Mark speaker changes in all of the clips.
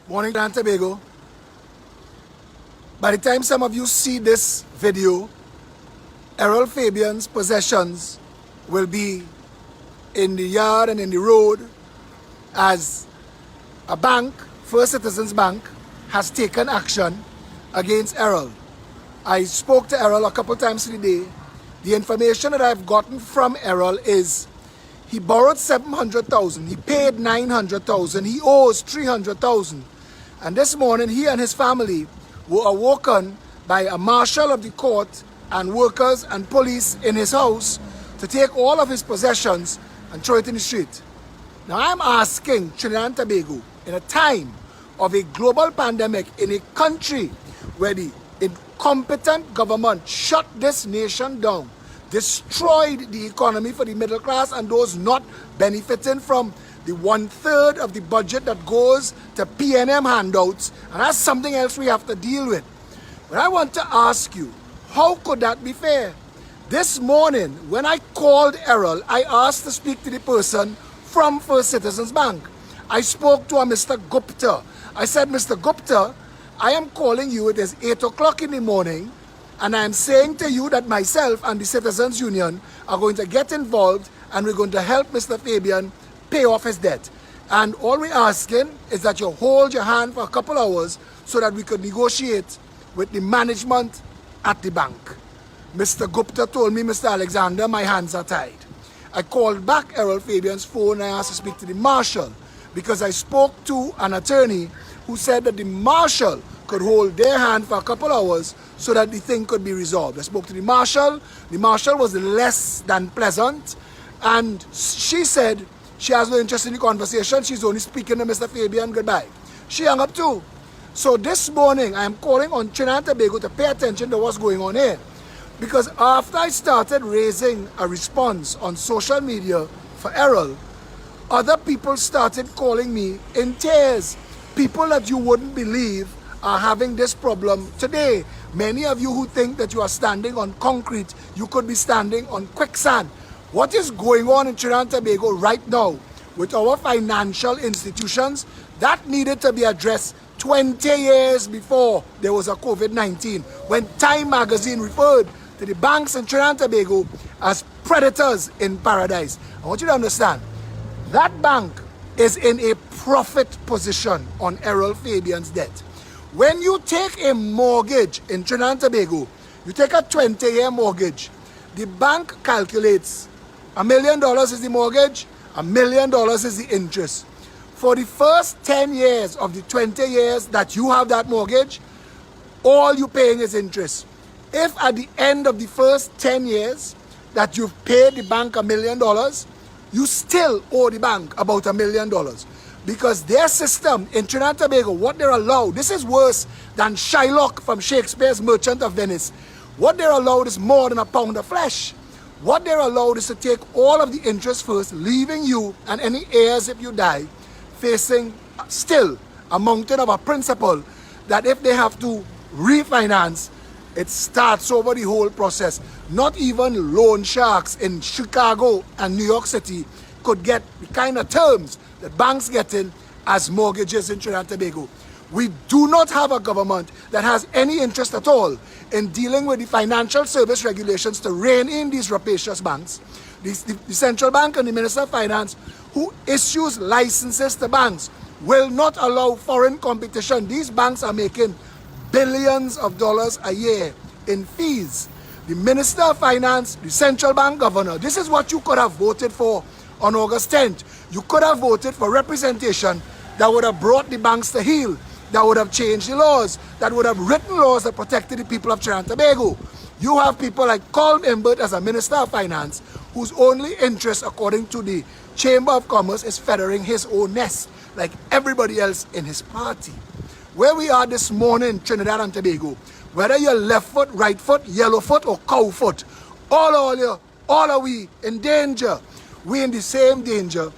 Speaker 1: Morning, Trinidad and Tobago. By the time some of you see this video, Errol Fabien's possessions will be in the yard and in the road as a bank, First Citizens Bank, has taken action against Errol. I spoke to Errol a couple times today. The information that I've gotten from Errol is he borrowed 700,000, he paid 900,000, he owes 300,000. And this morning, he and his family were awoken by a marshal of the court and workers and police in his house to take all of his possessions and throw it in the street. Now I'm asking Trinidad and Tobago, in a time of a global pandemic, in a country where the incompetent government shut this nation down, destroyed the economy for the middle class and those not benefiting from the 1/3 of the budget that goes to PNM handouts, and that's something else we have to deal with. But I want to ask you, how could that be fair? This morning, when I called Errol, I asked to speak to the person from First Citizens Bank. I spoke to a Mr. Gupta. I said, Mr. Gupta, I am calling you, it is 8 o'clock in the morning, and I am saying to you that myself and the Citizens Union are going to get involved and we're going to help Mr. Fabien pay off his debt. And all we're asking is that you hold your hand for a couple hours so that we could negotiate with the management at the bank. Mr. Gupta told me, Mr. Alexander, my hands are tied. I called back Errol Fabien's phone and I asked to speak to the marshal because I spoke to an attorney who said that the marshal could hold their hand for a couple hours so that the thing could be resolved. I spoke to the marshal. The marshal was less than pleasant, and she said she has no interest in the conversation. She's only speaking to Mr. Fabien. Goodbye. She hung up too. So this morning, I am calling on Trinidad and Tobago to pay attention to what's going on here. Because after I started raising a response on social media for Errol, other people started calling me in tears. People that you wouldn't believe are having this problem today. Many of you who think that you are standing on concrete, you could be standing on quicksand. What is going on in Trinidad and Tobago right now with our financial institutions, that needed to be addressed 20 years before there was a COVID-19, when Time magazine referred to the banks in Trinidad and Tobago as predators in paradise. I want you to understand, that bank is in a profit position on Errol Fabien's debt. When you take a mortgage in Trinidad and Tobago, you take a 20-year mortgage, the bank calculates $1 million is the mortgage, $1 million is the interest. For the first 10 years of the 20 years that you have that mortgage, all you're paying is interest. If at the end of the first 10 years that you've paid the bank $1 million, you still owe the bank about $1 million. Because their system in Trinidad and Tobago, what they're allowed, this is worse than Shylock from Shakespeare's Merchant of Venice. What they're allowed is more than a pound of flesh. What they're allowed is to take all of the interest first, leaving you and any heirs if you die, facing still a mountain of a principle that if they have to refinance, it starts over the whole process. Not even loan sharks in Chicago and New York City could get the kind of terms that banks get in as mortgages in Trinidad and Tobago. We do not have a government that has any interest at all in dealing with the financial service regulations to rein in these rapacious banks. The central bank and the Minister of Finance, who issues licenses to banks, will not allow foreign competition. These banks are making billions of dollars a year in fees. The Minister of Finance, the central bank governor, this is what you could have voted for on August 10th. You could have voted for representation that would have brought the banks to heel, that would have changed the laws, that would have written laws that protected the people of Trinidad and Tobago. You have people like Colm Imbert as a Minister of Finance, whose only interest, according to the Chamber of Commerce, is feathering his own nest, like everybody else in his party. Where we are this morning, Trinidad and Tobago, whether you're left foot, right foot, yellow foot, or cow foot, all are we in danger. We in the same danger.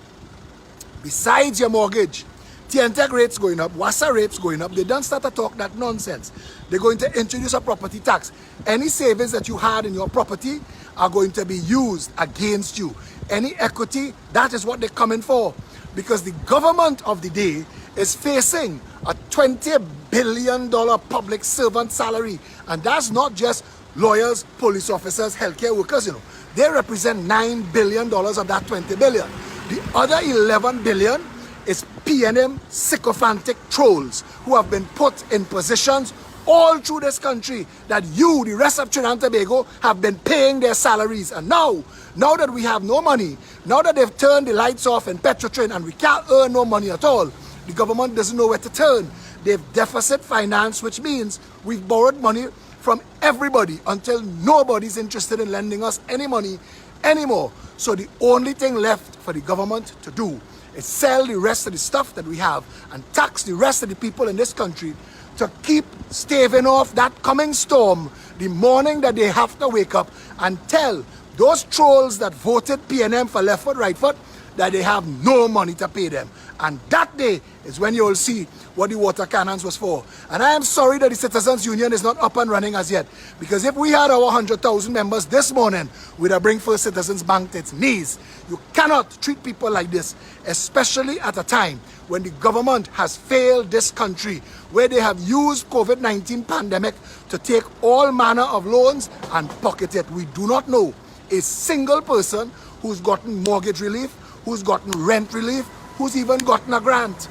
Speaker 1: Besides your mortgage, TNTech rates going up, WASA rates going up. They don't start to talk that nonsense. They're going to introduce a property tax. Any savings that you had in your property are going to be used against you. Any equity, that is what they're coming for. Because the government of the day is facing a $20 billion public servant salary. And that's not just lawyers, police officers, healthcare workers, you know. They represent $9 billion of that $20 billion. The other $11 billion is PNM sycophantic trolls who have been put in positions all through this country that you, the rest of Trinidad and Tobago, have been paying their salaries. And now that we have no money, now that they've turned the lights off in Petrotrin and we can't earn no money at all, the government doesn't know where to turn. They've deficit finance, which means we've borrowed money from everybody until nobody's interested in lending us any money anymore. So the only thing left for the government to do is sell the rest of the stuff that we have and tax the rest of the people in this country to keep staving off that coming storm the morning that they have to wake up and tell those trolls that voted PNM for left foot, right foot, that they have no money to pay them. And that day is when you will see what the water cannons was for. And I am sorry that the Citizens Union is not up and running as yet, because if we had our 100,000 members this morning, we'd have bring First Citizens Bank to its knees. You cannot treat people like this, especially at a time when the government has failed this country, where they have used COVID-19 pandemic to take all manner of loans and pocket it. We do not know a single person who's gotten mortgage relief, who's gotten rent relief, who's even gotten a grant.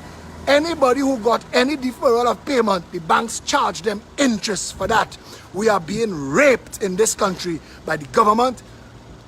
Speaker 1: Anybody who got any deferral of payment, the banks charge them interest for that. We are being raped in this country by the government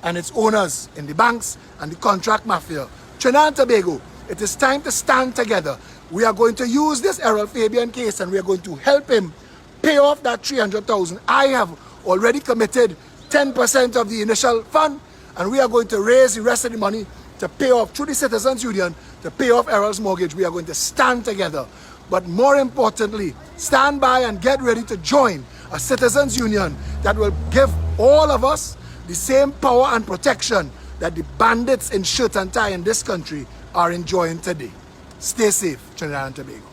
Speaker 1: and its owners in the banks and the contract mafia. Trinidad and Tobago, it is time to stand together. We are going to use this Errol Fabien case and we are going to help him pay off that 300,000. I have already committed 10% of the initial fund, and we are going to raise the rest of the money to pay off through the Citizens Union, to pay off Errol's mortgage. We are going to stand together. But more importantly, stand by and get ready to join a Citizens Union that will give all of us the same power and protection that the bandits in shirt and tie in this country are enjoying today. Stay safe, Trinidad and Tobago.